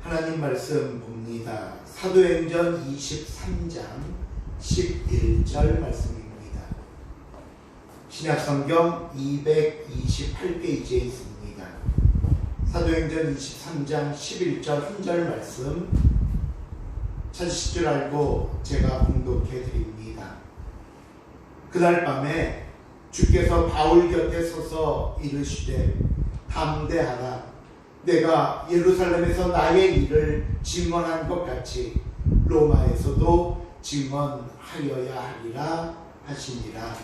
하나님 말씀 봅니다. 사도행전 23장 11절 말씀입니다. 신약성경 228페이지에 있습니다. 사도행전 23장 11절 한 절 말씀 찾으실 줄 알고 제가 봉독해 드립니다. 그날 밤에 주께서 바울 곁에 서서 이르시되 담대하라. 내가 예루살렘에서 나의 일을 증언한 것 같이 로마에서도 증언하여야 하리라 하시니라.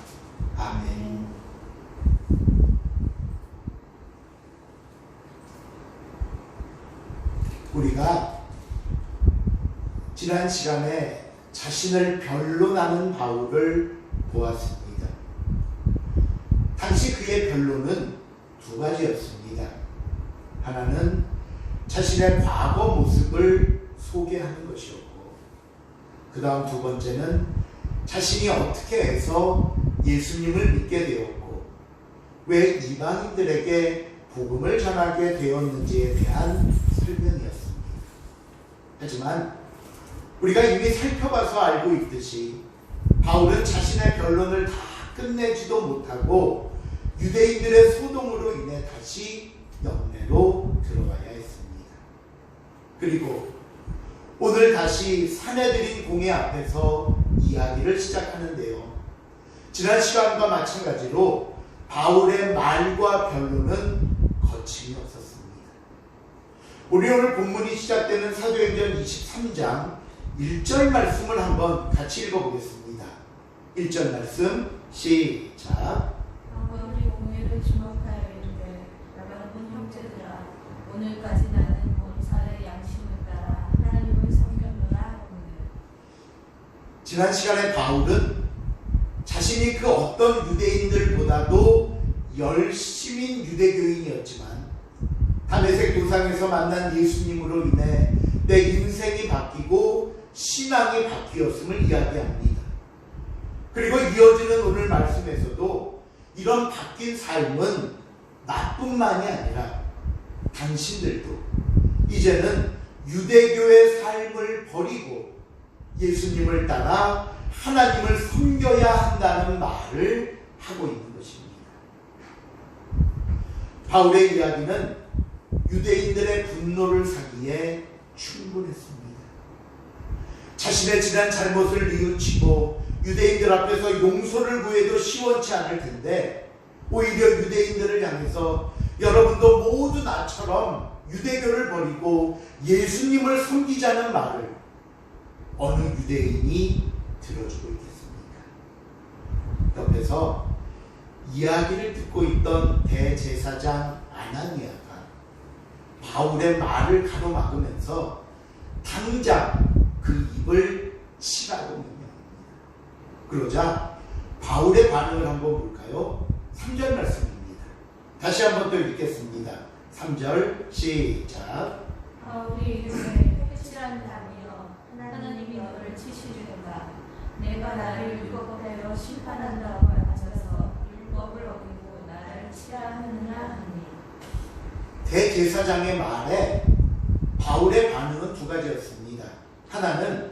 아멘. 우리가 지난 시간에 자신을 변론하는 바울을 보았습니다. 당시 그의 변론은 두 가지였습니다. 하나는 자신의 과거 모습을 소개하는 것이었고, 그 다음 두 번째는 자신이 어떻게 해서 예수님을 믿게 되었고 왜 이방인들에게 복음을 전하게 되었는지에 대한 설명이었습니다. 하지만 우리가 이미 살펴봐서 알고 있듯이 바울은 자신의 변론을 다 끝내지도 못하고 유대인들의 소동으로 인해 다시 영내로 들어가야 했습니다. 그리고 오늘 다시 사내들인 공회 앞에서 이야기를 시작하는데요. 지난 시간과 마찬가지로 바울의 말과 변론은 거침이 없었습니다. 우리 오늘 본문이 시작되는 사도행전 23장 1절 말씀을 한번 같이 읽어보겠습니다. 1절 말씀 시작. 바울이 공회를 주목하여 이르되 여러분 형제들아, 오늘까지 나는 본살의 양심을 따라 하나님을 섬겼노라. 지난 시간에 바울은 자신이 그 어떤 유대인들보다도 열심인 유대교인이었지만 다메섹 도상에서 만난 예수님으로 인해 내 인생이 바뀌고 신앙이 바뀌었음을 이야기합니다. 그리고 이어지는 오늘 말씀에서도 이런 바뀐 삶은 나뿐만이 아니라 당신들도 이제는 유대교의 삶을 버리고 예수님을 따라 하나님을 섬겨야 한다는 말을 하고 있는 것입니다. 바울의 이야기는 유대인들의 분노를 사기에 충분했습니다. 자신의 지난 잘못을 뉘우치고 유대인들 앞에서 용서를 구해도 시원치 않을 텐데 오히려 유대인들을 향해서 여러분도 모두 나처럼 유대교를 버리고 예수님을 섬기자는 말을 어느 유대인이 들어주고 있겠습니까? 옆에서 이야기를 듣고 있던 대제사장 아나니아가 바울의 말을 가로막으면서 당장 그 입을 치라고 명령합니다. 그러자 바울의 반응을 한번 볼까요? 3절 말씀입니다. 다시 한번 또 읽겠습니다. 3절 시작. 바울이 이르되 확실한 답이여 하나님이 너를 치시리로다. 내가 나를 율법대로 심판한다고 하셔서 율법을 어기고 나를 치라 하느냐 하니. 대제사장의 말에 바울의 반응은 두 가지였습니다. 하나는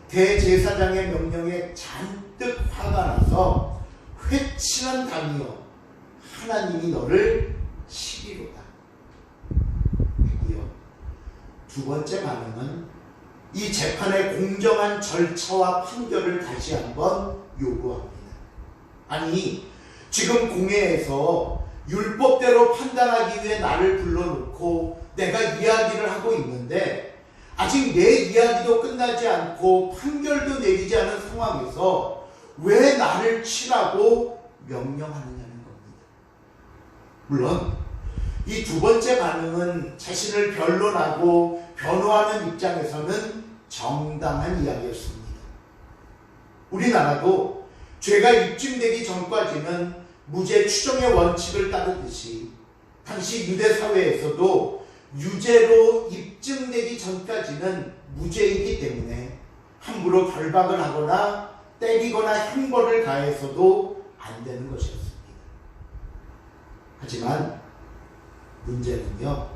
대제사장의 명령에 잔뜩 화가 나서 회칠한 담이여 하나님이 너를 치리로다 했고요. 두 번째 반응은 이 재판의 공정한 절차와 판결을 다시 한번 요구합니다. 아니, 지금 공회에서 율법대로 판단하기 위해 나를 불러놓고 내가 이야기를 하고 있는데 아직 내 이야기도 끝나지 않고 판결도 내리지 않은 상황에서 왜 나를 치라고 명령하느냐는 겁니다. 물론 이 두 번째 반응은 자신을 변론하고 변호하는 입장에서는 정당한 이야기였습니다. 우리나라도 죄가 입증되기 전까지는 무죄 추정의 원칙을 따르듯이 당시 유대 사회에서도 유죄로 입증되기 전까지는 무죄이기 때문에 함부로 결박을 하거나 때리거나 형벌을 가해서도 안 되는 것이었습니다. 하지만 문제는요,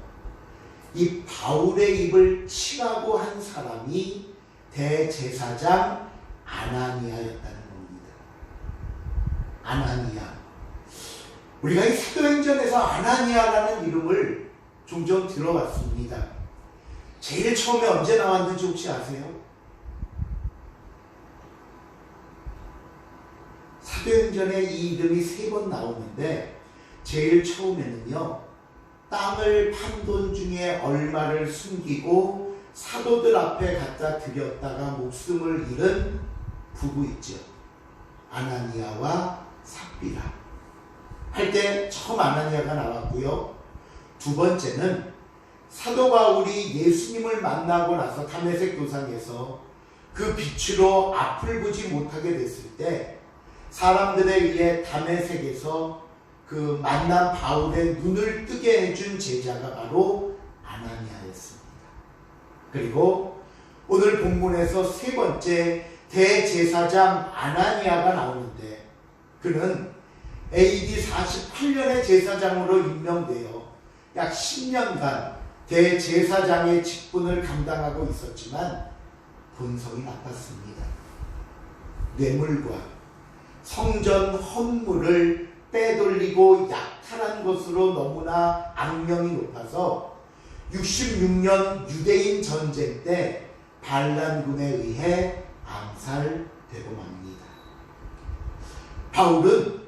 이 바울의 입을 치라고 한 사람이 대제사장 아나니아였다는 겁니다. 아나니아. 우리가 이 사도행전에서 아나니아라는 이름을 종종 들어봤습니다. 제일 처음에 언제 나왔는지 혹시 아세요? 사도행전에 이 이름이 3번 나오는데 제일 처음에는요, 땅을 판 돈 중에 얼마를 숨기고 사도들 앞에 갖다 드렸다가 목숨을 잃은 부부 있죠. 아나니아와 삽비라 할 때 처음 아나니아가 나왔고요. 두 번째는 사도 바울이 예수님을 만나고 나서 다메섹 도상에서 그 빛으로 앞을 보지 못하게 됐을 때 사람들에 의해 다메섹에서 그 만난 바울의 눈을 뜨게 해준 제자가 바로 아나니아였습니다. 그리고 오늘 본문에서 3번째 대제사장 아나니아가 나오는데 그는 AD 48년에 제사장으로 임명되어 약 10년간 대제사장의 직분을 감당하고 있었지만 본성이 나빴습니다. 뇌물과 성전 헌물을 빼돌리고 약탈한 것으로 너무나 악명이 높아서 66년 유대인 전쟁 때 반란군에 의해 암살되고 맙니다. 바울은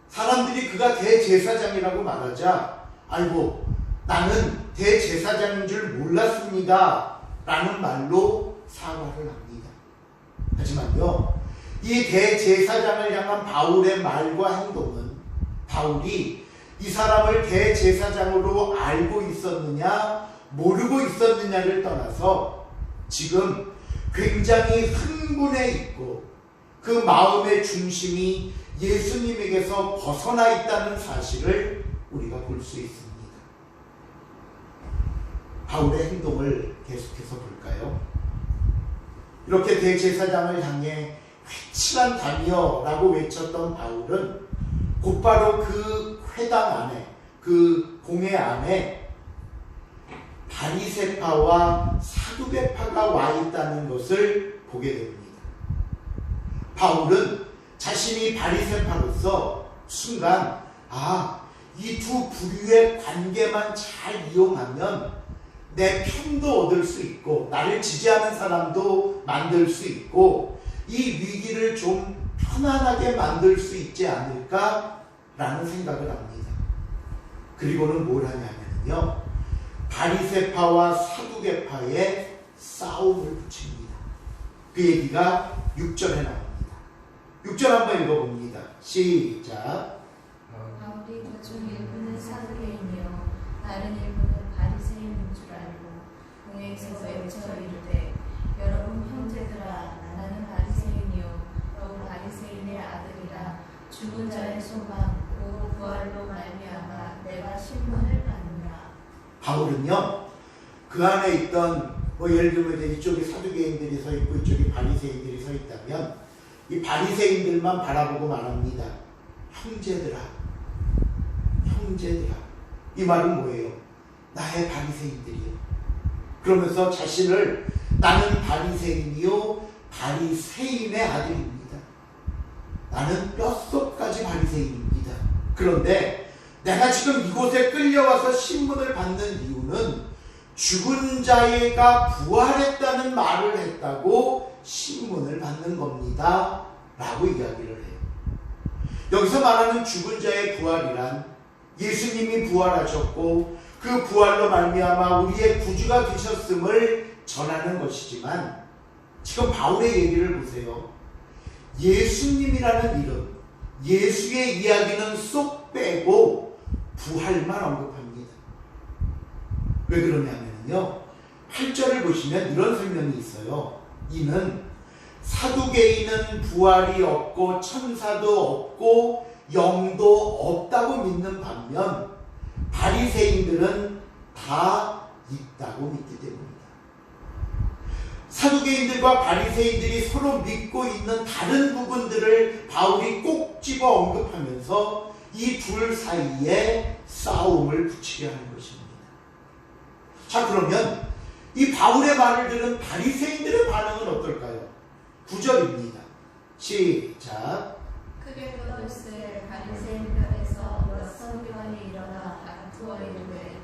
사람들이 그가 대제사장이라고 말하자 아이고 나는 대제사장인 줄 몰랐습니다 라는 말로 사과를 합니다. 하지만요, 이 대제사장을 향한 바울의 말과 행동은 바울이 이 사람을 대제사장으로 알고 있었느냐 모르고 있었느냐를 떠나서 지금 굉장히 흥분해 있고 그 마음의 중심이 예수님에게서 벗어나 있다는 사실을 우리가 볼 수 있습니다. 바울의 행동을 계속해서 볼까요? 이렇게 대제사장을 향해 회칠한 다니여 라고 외쳤던 바울은 곧바로 그 회당 안에, 그 공회 안에 바리새파와 사두개파가 와 있다는 것을 보게 됩니다. 바울은 자신이 바리새파로서 순간 이 두 부류의 관계만 잘 이용하면 내 편도 얻을 수 있고 나를 지지하는 사람도 만들 수 있고 이 위기를 좀 편안하게 만들 수 있지 않을까라는 생각을 합니다. 그리고는 뭘 하냐면요, 바리새파와 사두개파의 싸움을 붙입니다. 그 얘기가 6절에 나옵니다. 6절 한번 읽어봅니다. 시작. 바울이 그중 일부는 사두개인이요 다른 일부는 바리새인인 줄 알고 공회에서 외쳐 이르되 여러분 형제들아 나는 바리새인이요 또 바리새인의 아들이라 죽은 자의 소망 그 부활로 말미암아 내가 신문을 받느라. 바울은요 그 안에 있던 예를 들면 이쪽에 사두개인들이 서 있고 이쪽에 바리새인들이 서 있다면 이 바리새인들만 바라보고 말합니다. 형제들아, 형제들아. 이 말은 뭐예요? 나의 바리새인들이요. 그러면서 자신을 나는 바리새인이요 바리새인의 아들입니다. 나는 뼛속까지 바리새인입니다. 그런데 내가 지금 이곳에 끌려와서 신문을 받는 이유는 죽은 자가 부활했다는 말을 했다고 신문을 받는 겁니다 라고 이야기를 해요. 여기서 말하는 죽은 자의 부활이란 예수님이 부활하셨고 그 부활로 말미암아 우리의 구주가 되셨음을 전하는 것이지만 지금 바울의 얘기를 보세요. 예수님이라는 이름, 예수의 이야기는 쏙 빼고 부활만 언급합니다. 왜 그러냐면요, 8절을 보시면 이런 설명이 있어요. 이는 사두개인은 부활이 없고 천사도 없고 영도 없다고 믿는 반면 바리새인들은 다 있다고 믿기 때문이다. 사두개인들과 바리새인들이 서로 믿고 있는 다른 부분들을 바울이 꼭 집어 언급하면서 이 둘 사이에 싸움을 붙이려 하는 것입니다. 자, 그러면 이 바울의 말을 들은 바리새인들의 반응은 어떨까요? 9절입니다. 시작. 크게 떠들세 바리새인들에서 몇 서기관이 일어나 다투어 이르되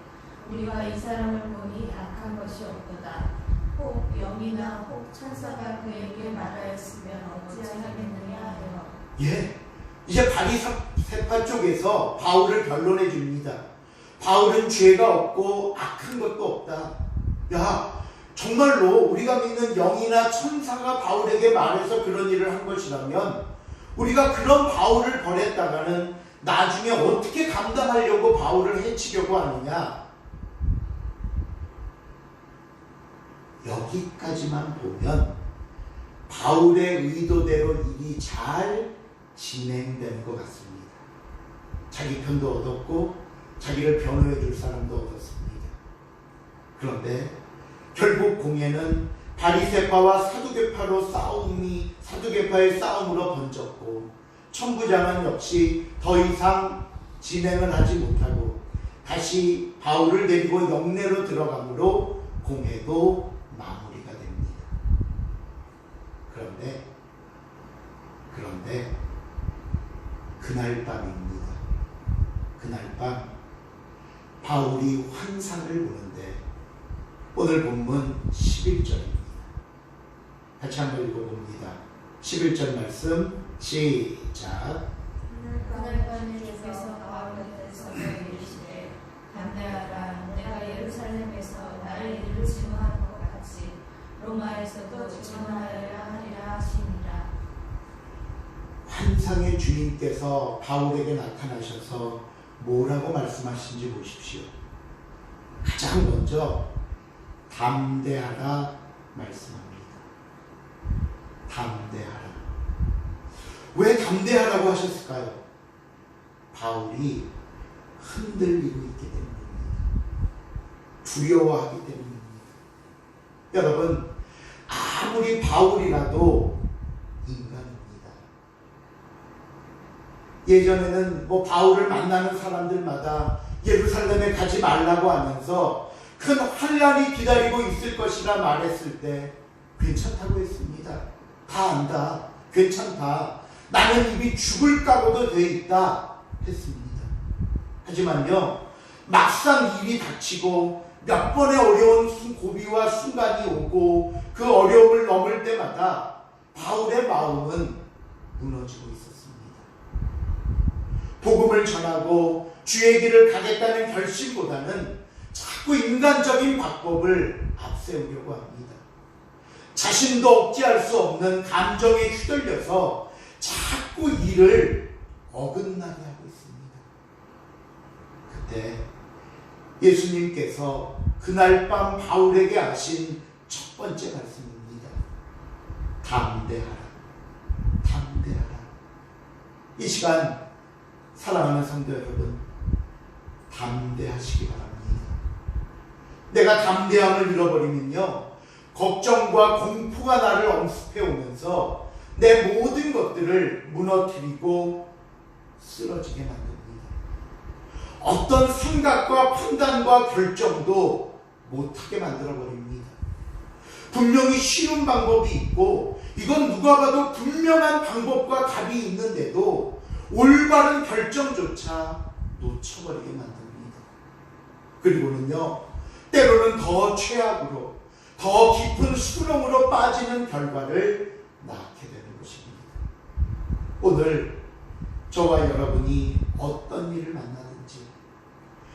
우리가 이 사람을 보니 악한 것이 없도다. 혹 영이나 혹 천사가 그에게 말하였으면 어찌하겠느냐 하여. 예, 이제 바리새파 쪽에서 바울을 변론해 줍니다. 바울은 죄가 없고 악한 것도 없다. 야, 정말로 우리가 믿는 영이나 천사가 바울에게 말해서 그런 일을 한 것이라면 우리가 그런 바울을 버렸다가는 나중에 어떻게 감당하려고 바울을 해치려고 하느냐. 여기까지만 보면 바울의 의도대로 일이 잘 진행되는 것 같습니다. 자기 편도 얻었고 자기를 변호해 줄 사람도 얻었습니다. 그런데 결국 공예는 바리새파와 사두개파의 싸움으로 번졌고 천부장은 역시 더 이상 진행을 하지 못하고 다시 바울을 데리고 영내로 들어가므로 공회도 마무리가 됩니다. 그런데 그날 밤입니다. 그날 밤 바울이 환상을 보는데 오늘 본문 11절입니다. 같이 한번 읽어봅니다. 11절 말씀 시작. 그날 밤에 주께서 바울에게서 이르시되 담대하라. 내가 예루살렘에서 나의 일을 증언한 것 같이 로마에서도 증언하여야 하리라 하시니라. 환상의 주인께서 바울에게 나타나셔서 뭐라고 말씀하신지 보십시오. 가장 먼저 담대하라 말씀합니다. 담대하라. 왜 담대하라고 하셨을까요? 바울이 흔들리고 있기 때문입니다. 두려워하기 때문입니다. 여러분, 아무리 바울이라도 인간입니다. 예전에는 바울을 만나는 사람들마다 예루살렘에 가지 말라고 하면서 큰 환란이 기다리고 있을 것이라 말했을 때 괜찮다고 했습니다. 다 안다. 괜찮다. 나는 이미 죽을 각오도 돼 있다 했습니다. 하지만요, 막상 일이 닥치고 몇 번의 어려운 고비와 순간이 오고 그 어려움을 넘을 때마다 바울의 마음은 무너지고 있었습니다. 복음을 전하고 주의 길을 가겠다는 결심보다는 자꾸 인간적인 방법을 앞세우려고 합니다. 자신도 억제할 수 없는 감정에 휘둘려서 자꾸 일을 어긋나게 하고 있습니다. 그때 예수님께서 그날 밤 바울에게 하신 첫 번째 말씀입니다. 담대하라. 담대하라. 이 시간 사랑하는 성도 여러분, 담대하시기 바랍니다. 내가 담대함을 잃어버리면요, 걱정과 공포가 나를 엄습해 오면서 내 모든 것들을 무너뜨리고 쓰러지게 만듭니다. 어떤 생각과 판단과 결정도 못하게 만들어버립니다. 분명히 쉬운 방법이 있고 이건 누가 봐도 분명한 방법과 답이 있는데도 올바른 결정조차 놓쳐버리게 만듭니다. 그리고는요, 때로는 더 최악으로, 더 깊은 수렁으로 빠지는 결과를 낳게 되는 것입니다. 오늘 저와 여러분이 어떤 일을 만나든지,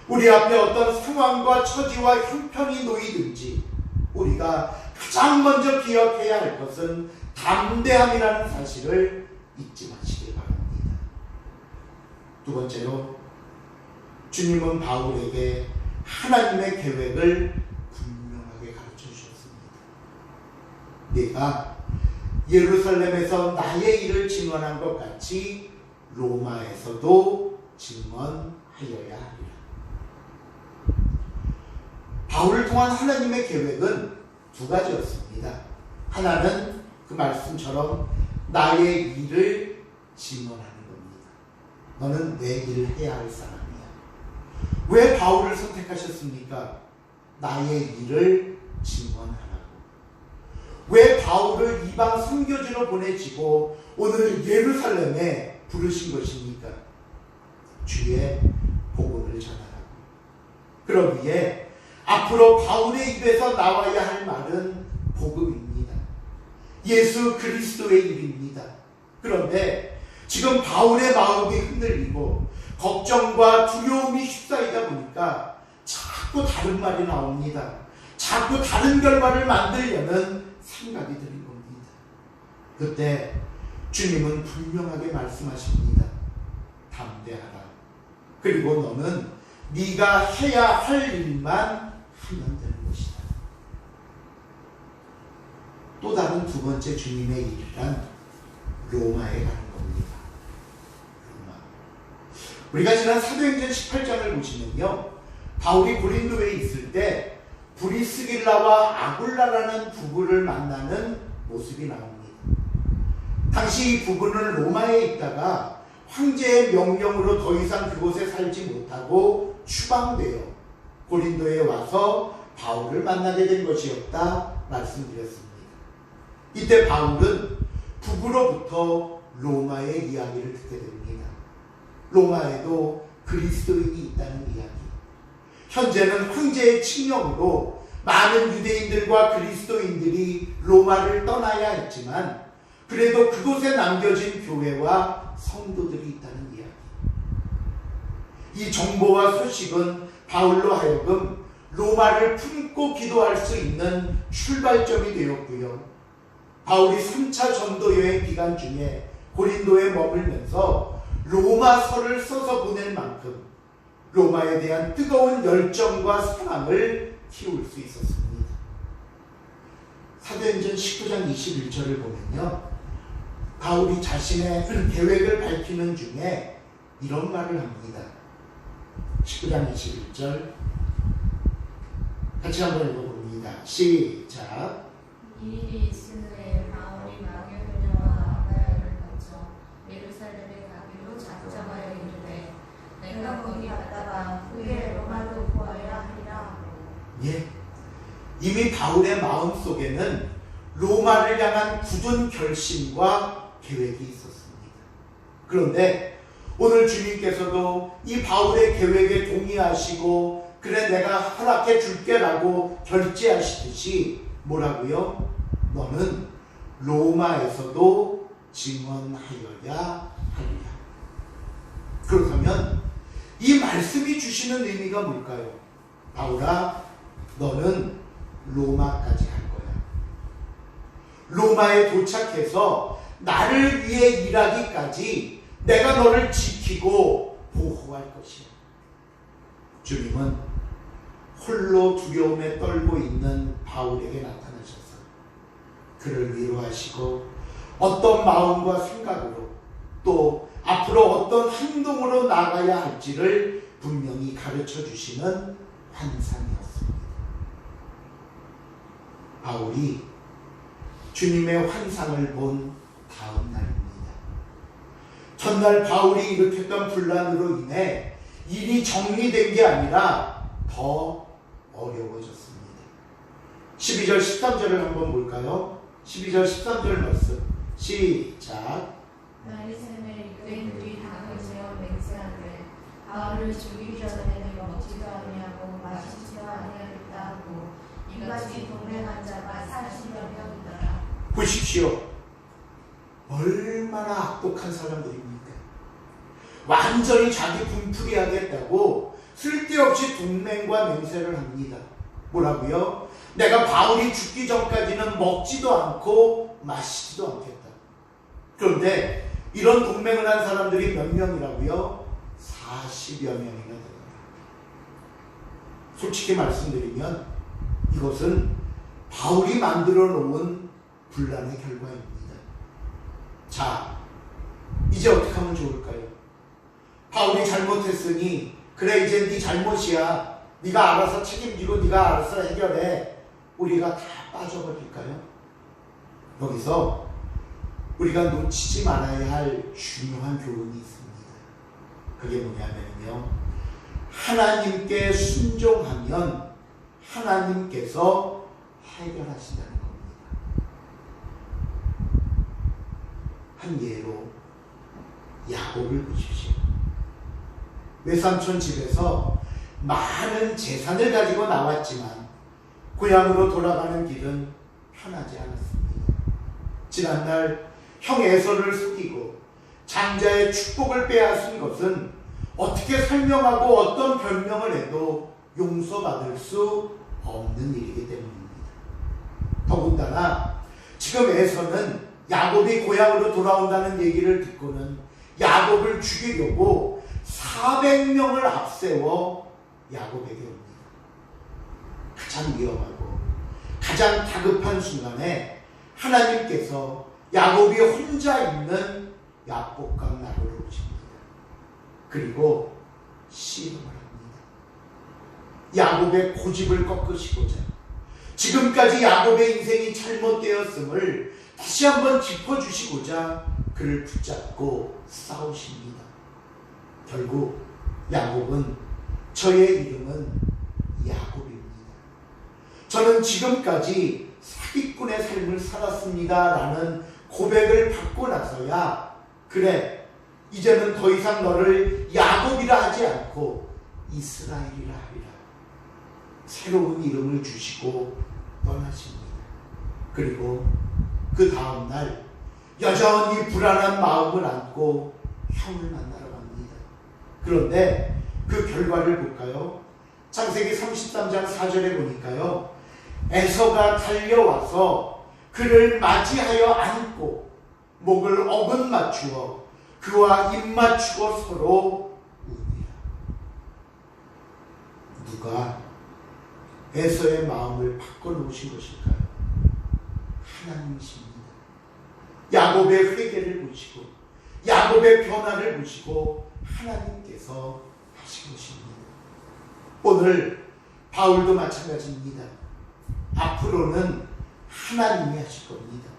우리 앞에 어떤 상황과 처지와 형편이 놓이든지 우리가 가장 먼저 기억해야 할 것은 담대함이라는 사실을 잊지 마시기 바랍니다. 두 번째로, 주님은 바울에게 하나님의 계획을 분명하게 가르쳐 주셨습니다. 네가 예루살렘에서 나의 일을 증언한 것 같이 로마에서도 증언하여야 하리라. 바울을 통한 하나님의 계획은 두 가지였습니다. 하나는 그 말씀처럼 나의 일을 증언하는 겁니다. 너는 내 일을 해야 할 사람이야. 왜 바울을 선택하셨습니까? 나의 일을 증언하라고. 왜 바울을 이방 선교지로 보내지고 오늘 예루살렘에 부르신 것입니까? 주의 복음을 전하라고. 그러기에 앞으로 바울의 입에서 나와야 할 말은 복음입니다. 예수 그리스도의 일입니다. 그런데 지금 바울의 마음이 흔들리고 걱정과 두려움이 휩싸이다 보니까 자꾸 다른 말이 나옵니다. 자꾸 다른 결과를 만들려는 생각이 드는 겁니다. 그때 주님은 분명하게 말씀하십니다. 담대하라. 그리고 너는 네가 해야 할 일만 하면 되는 것이다. 또 다른 두 번째 주님의 일이란 로마에 가는 겁니다. 로마. 우리가 지난 사도행전 18장을 보시면요, 바울이 고린도에 있을 때 브리스길라와 아굴라라는 부부를 만나는 모습이 나옵니다. 당시 이 부부는 로마에 있다가 황제의 명령으로 더 이상 그곳에 살지 못하고 추방되어 고린도에 와서 바울을 만나게 된 것이었다 말씀드렸습니다. 이때 바울은 부부로부터 로마의 이야기를 듣게 됩니다. 로마에도 그리스도인이 있다는 이야기. 현재는 황제의 칙령으로 많은 유대인들과 그리스도인들이 로마를 떠나야 했지만 그래도 그곳에 남겨진 교회와 성도들이 있다는 이야기. 이 정보와 소식은 바울로 하여금 로마를 품고 기도할 수 있는 출발점이 되었고요. 바울이 3차 전도 여행 기간 중에 고린도에 머물면서 로마서를 써서 보낼 만큼 로마에 대한 뜨거운 열정과 사랑을 키울 수 있었습니다. 사도행전 19장 21절을 보면요, 바울이 자신의 계획을 밝히는 중에 이런 말을 합니다. 19장 21절 같이 한번 읽어봅니다. 시작. 이 일이 있음에 바울이 마게도냐와 아가야를 거쳐 예루살렘에 가기로 작정하여 이르되 내가 거기 갔다가 후에 로마로 보아야 하리라. 예, 이미 바울의 마음속에는 로마를 향한 굳은 결심과 계획이 있었습니다. 그런데 오늘 주님께서도 이 바울의 계획에 동의하시고 그래 내가 허락해 줄게라고 결제하시듯이 뭐라고요? 너는 로마에서도 증언하여야 하리라. 그렇다면 이 말씀이 주시는 의미가 뭘까요? 바울아, 너는 로마까지 갈 거야. 로마에 도착해서 나를 위해 일하기까지 내가 너를 지키고 보호할 것이야. 주님은 홀로 두려움에 떨고 있는 바울에게 나타나셔서 그를 위로하시고 어떤 마음과 생각으로 또 앞으로 어떤 행동으로 나가야 할지를 분명히 가르쳐 주시는 환상이었습니다. 바울이 주님의 환상을 본 다음 날입니다. 전날 바울이 일으켰던 분란으로 인해 일이 정리된 게 아니라 더 어려워졌습니다. 12절 13절을 한번 볼까요? 12절 13절 말씀 시작. 나이샘의 유대인들이 당을 세워 맹세하되 바울을 죽이기 전에는 먹지도 아니하고 마시지도 아니하겠다 하고 이같이 동맹한 자가 40여 명이더라. 보십시오. 얼마나 악독한 사람들입니까? 완전히 자기 분풀이하겠다고 쓸데없이 동맹과 맹세를 합니다. 뭐라고요? 내가 바울이 죽기 전까지는 먹지도 않고 마시지도 않겠다. 그런데 이런 동맹을 한 사람들이 몇 명이라고요? 40여 명이나 됩니다. 솔직히 말씀드리면 이것은 바울이 만들어 놓은 분란의 결과입니다. 자, 이제 어떻게 하면 좋을까요? 바울이 잘못했으니 그래 이제 네 잘못이야. 네가 알아서 책임지고 네가 알아서 해결해. 우리가 다 빠져버릴까요? 여기서 우리가 놓치지 말아야 할 중요한 교훈이 있습니다. 그게 뭐냐면요, 하나님께 순종하면 하나님께서 해결하신다는 겁니다. 한 예로 야곱을 보십시오. 외삼촌 집에서 많은 재산을 가지고 나왔지만 고향으로 돌아가는 길은 편하지 않았습니다. 지난날 형 에서를 속이고 장자의 축복을 빼앗은 것은 어떻게 설명하고 어떤 변명을 해도 용서받을 수 없는 일이기 때문입니다. 더군다나 지금 에서는 야곱이 고향으로 돌아온다는 얘기를 듣고는 야곱을 죽이려고 400명을 앞세워 야곱에게 옵니다. 가장 위험하고 가장 다급한 순간에 하나님께서 야곱이 혼자 있는 야복강 나루로 오십니다. 그리고 씨름을 합니다. 야곱의 고집을 꺾으시고자 지금까지 야곱의 인생이 잘못되었음을 다시 한번 짚어주시고자 그를 붙잡고 싸우십니다. 결국 야곱은 저의 이름은 야곱입니다. 저는 지금까지 사기꾼의 삶을 살았습니다 라는 고백을 받고 나서야 그래 이제는 더 이상 너를 야곱이라 하지 않고 이스라엘이라 하리라 새로운 이름을 주시고 떠나십니다. 그리고 그 다음날 여전히 불안한 마음을 안고 형을 만나러 갑니다. 그런데 그 결과를 볼까요? 창세기 33장 4절에 보니까요. 에서가 달려와서 그를 맞이하여 안고 목을 어긋 맞추어 그와 입 맞추어 서로 우니라. 누가 에서의 마음을 바꿔놓으신 것일까요? 하나님이십니다. 야곱의 회개를 보시고 야곱의 변화를 보시고 하나님께서 하신 것입니다. 오늘 바울도 마찬가지입니다. 앞으로는 하나님이 하실 겁니다.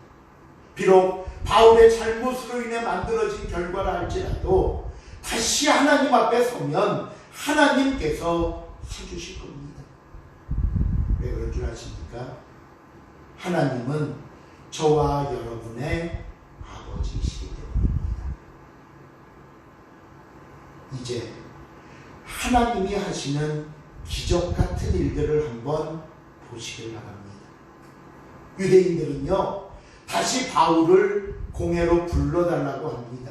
비록 바울의 잘못으로 인해 만들어진 결과라 할지라도 다시 하나님 앞에 서면 하나님께서 해주실 겁니다. 왜 그런 줄 아십니까? 하나님은 저와 여러분의 아버지이시기 때문입니다. 이제 하나님이 하시는 기적 같은 일들을 한번 보시길 바랍니다. 유대인들은요 다시 바울을 공회로 불러달라고 합니다.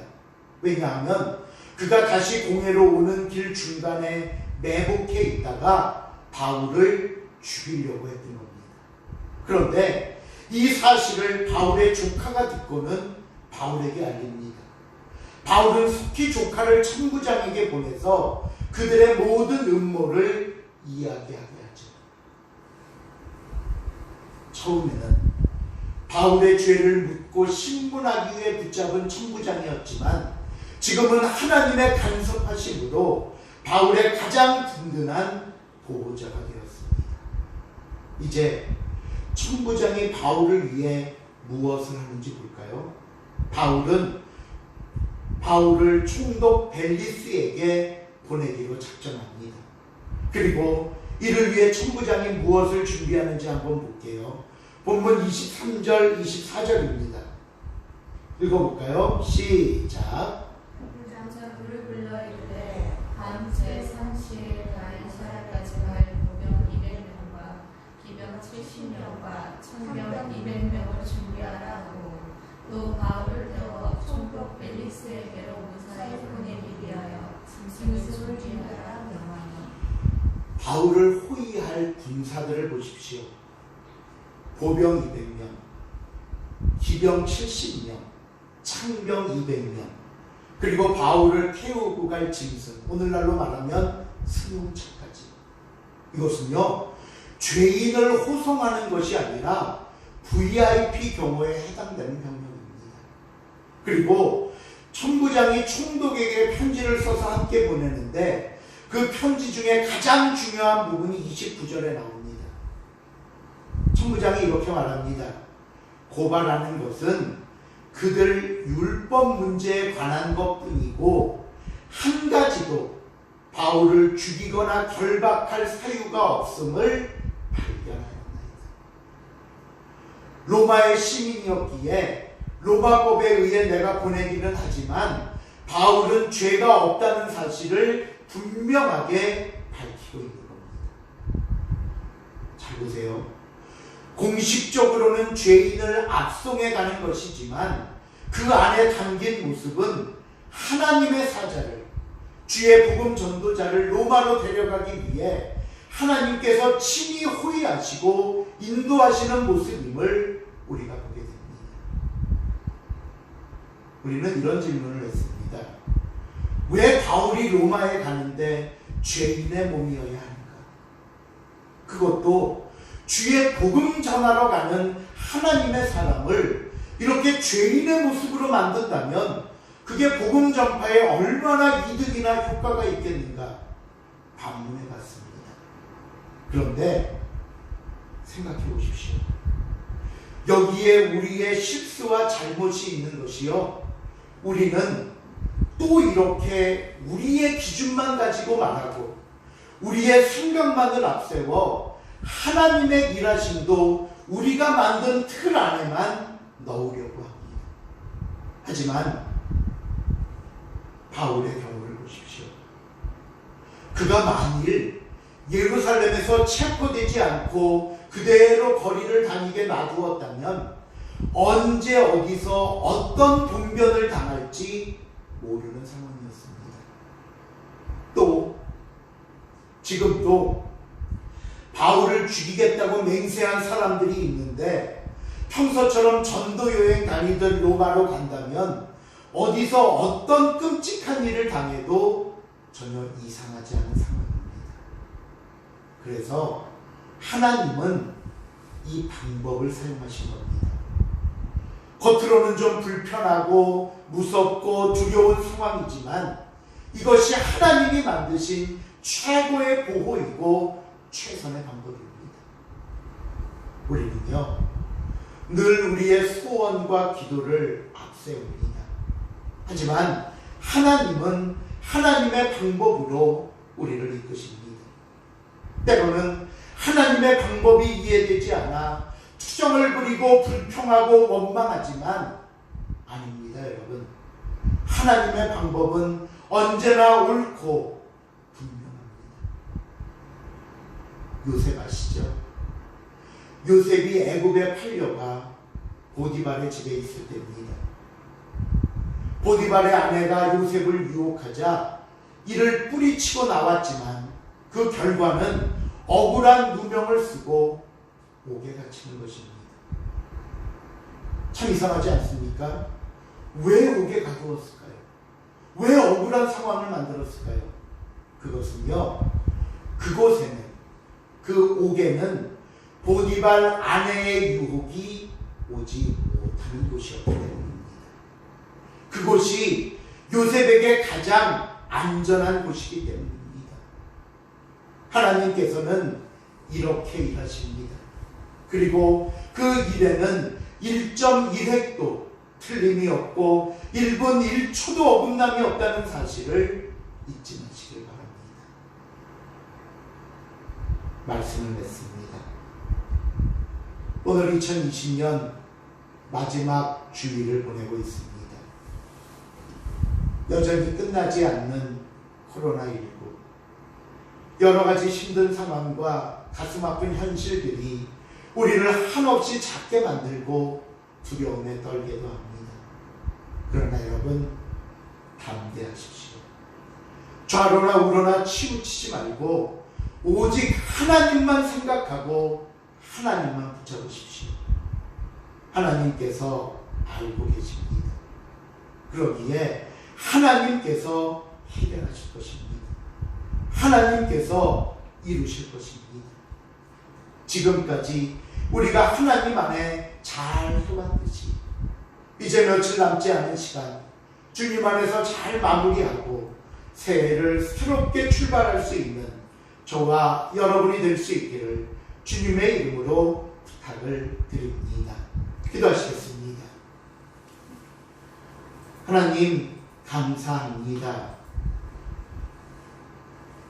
왜냐하면 그가 다시 공회로 오는 길 중간에 매복해 있다가 바울을 죽이려고 했던 겁니다. 그런데 이 사실을 바울의 조카가 듣고는 바울에게 알립니다. 바울은 속히 조카를 천부장에게 보내서 그들의 모든 음모를 이야기하게 하죠. 처음에는 바울의 죄를 묻고 신문하기 위해 붙잡은 천부장이었지만 지금은 하나님의 간섭하심으로 바울의 가장 든든한 보호자가 되었습니다. 이제 천부장이 바울을 위해 무엇을 하는지 볼까요? 바울은 바울을 총독 벨리스에게 보내기로 작정합니다. 그리고 이를 위해 천부장이 무엇을 준비하는지 한번 볼게요. 본문 23절 24절입니다. 읽어볼까요? 시작. 장자부를 불러 이르되 밤새 30일 가이사랴까지 갈 보병 200명과 기병 70명과 천병 200명을 준비하라 하고 또 바울을 태워 총독 벨리스에게로 무사히 보내기 위하여 짐승을 준비하라 명하니. 바울을 호위할 군사들을 보십시오. 보병 200명, 기병 70명, 창병 200명, 그리고 바울을 태우고 갈 짐승, 오늘날로 말하면 승용차까지. 이것은요 죄인을 호송하는 것이 아니라 VIP 경호에 해당되는 병력입니다. 그리고 천부장이 총독에게 편지를 써서 함께 보내는데 그 편지 중에 가장 중요한 부분이 29절에 나옵니다. 천부장이 이렇게 말합니다. 고발하는 것은 그들 율법 문제에 관한 것뿐이고 한 가지도 바울을 죽이거나 결박할 사유가 없음을 로마의 시민이었기에 로마법에 의해 내가 보내기는 하지만 바울은 죄가 없다는 사실을 분명하게 밝히고 있는 겁니다. 잘 보세요. 공식적으로는 죄인을 압송해 가는 것이지만 그 안에 담긴 모습은 하나님의 사자를, 주의 복음 전도자를 로마로 데려가기 위해 하나님께서 친히 호위하시고 인도하시는 모습임을 우리가 보게 됩니다. 우리는 이런 질문을 했습니다. 왜 바울이 로마에 가는데 죄인의 몸이어야 하는가? 그것도 주의 복음 전하러 가는 하나님의 사람을 이렇게 죄인의 모습으로 만든다면 그게 복음 전파에 얼마나 이득이나 효과가 있겠는가 반문해 봤습니다. 그런데 생각해 보십시오. 여기에 우리의 실수와 잘못이 있는 것이요, 우리는 또 이렇게 우리의 기준만 가지고 말하고 우리의 생각만을 앞세워 하나님의 일하심도 우리가 만든 틀 안에만 넣으려고 합니다. 하지만 바울의 경우를 보십시오. 그가 만일 예루살렘에서 체포되지 않고 그대로 거리를 다니게 놔두었다면 언제 어디서 어떤 봉변을 당할지 모르는 상황이었습니다. 또 지금도 바울을 죽이겠다고 맹세한 사람들이 있는데 평소처럼 전도 여행 다니던 로마로 간다면 어디서 어떤 끔찍한 일을 당해도 전혀 이상하지 않은 상황입니다. 그래서 하나님은 이 방법을 사용하신 겁니다. 겉으로는 좀 불편하고 무섭고 두려운 상황이지만 이것이 하나님이 만드신 최고의 보호이고 최선의 방법입니다. 우리는요, 늘 우리의 소원과 기도를 앞세웁니다. 하지만 하나님은 하나님의 방법으로 우리를 이끄십니다. 때로는 하나님의 방법이 이해되지 않아 투정을 부리고 불평하고 원망하지만 아닙니다, 여러분. 하나님의 방법은 언제나 옳고 분명합니다. 요셉 아시죠? 요셉이 애굽에 팔려가 보디발의 집에 있을 때입니다. 보디발의 아내가 요셉을 유혹하자 이를 뿌리치고 나왔지만 그 결과는 억울한 누명을 쓰고 옥에 갇히는 것입니다. 참 이상하지 않습니까? 왜 옥에 가두었을까요? 왜 억울한 상황을 만들었을까요? 그것은요, 그곳에는, 그 옥에는 보디발 아내의 유혹이 오지 못하는 곳이었기 때문입니다. 그곳이 요셉에게 가장 안전한 곳이기 때문입니다. 하나님께서는 이렇게 일하십니다. 그리고 그 일에는 1.1획도 틀림이 없고 1분 1초도 어긋남이 없다는 사실을 잊지 마시길 바랍니다. 말씀을 맺습니다. 오늘 2020년 마지막 주일을 보내고 있습니다. 여전히 끝나지 않는 코로나19, 여러 가지 힘든 상황과 가슴 아픈 현실들이 우리를 한없이 작게 만들고 두려움에 떨게도 합니다. 그러나 여러분, 담대하십시오. 좌로나 우로나 치우치지 말고 오직 하나님만 생각하고 하나님만 붙잡으십시오. 하나님께서 알고 계십니다. 그러기에 하나님께서 해결하실 것입니다. 하나님께서 이루실 것입니다. 지금까지 우리가 하나님 안에 잘 해왔듯이 이제 며칠 남지 않은 시간 주님 안에서 잘 마무리하고 새해를 새롭게 출발할 수 있는 저와 여러분이 될 수 있기를 주님의 이름으로 부탁을 드립니다. 기도하시겠습니다. 하나님 감사합니다.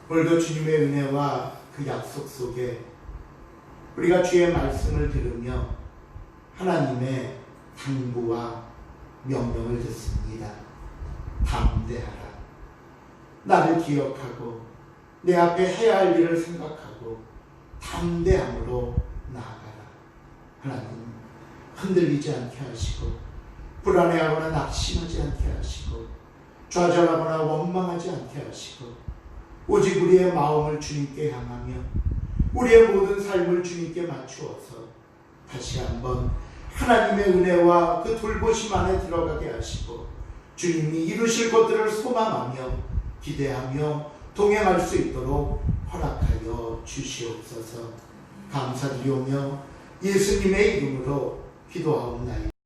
오늘도 주님의 은혜와 그 약속 속에 우리가 주의 말씀을 들으며 하나님의 당부와 명령을 듣습니다. 담대하라. 나를 기억하고 내 앞에 해야 할 일을 생각하고 담대함으로 나아가라. 하나님, 흔들리지 않게 하시고 불안해하거나 낙심하지 않게 하시고 좌절하거나 원망하지 않게 하시고 오직 우리의 마음을 주님께 향하며 우리의 모든 삶을 주님께 맞추어서 다시 한번 하나님의 은혜와 그 돌보심 안에 들어가게 하시고 주님이 이루실 것들을 소망하며 기대하며 동행할 수 있도록 허락하여 주시옵소서. 감사드리오며 예수님의 이름으로 기도하옵나이다.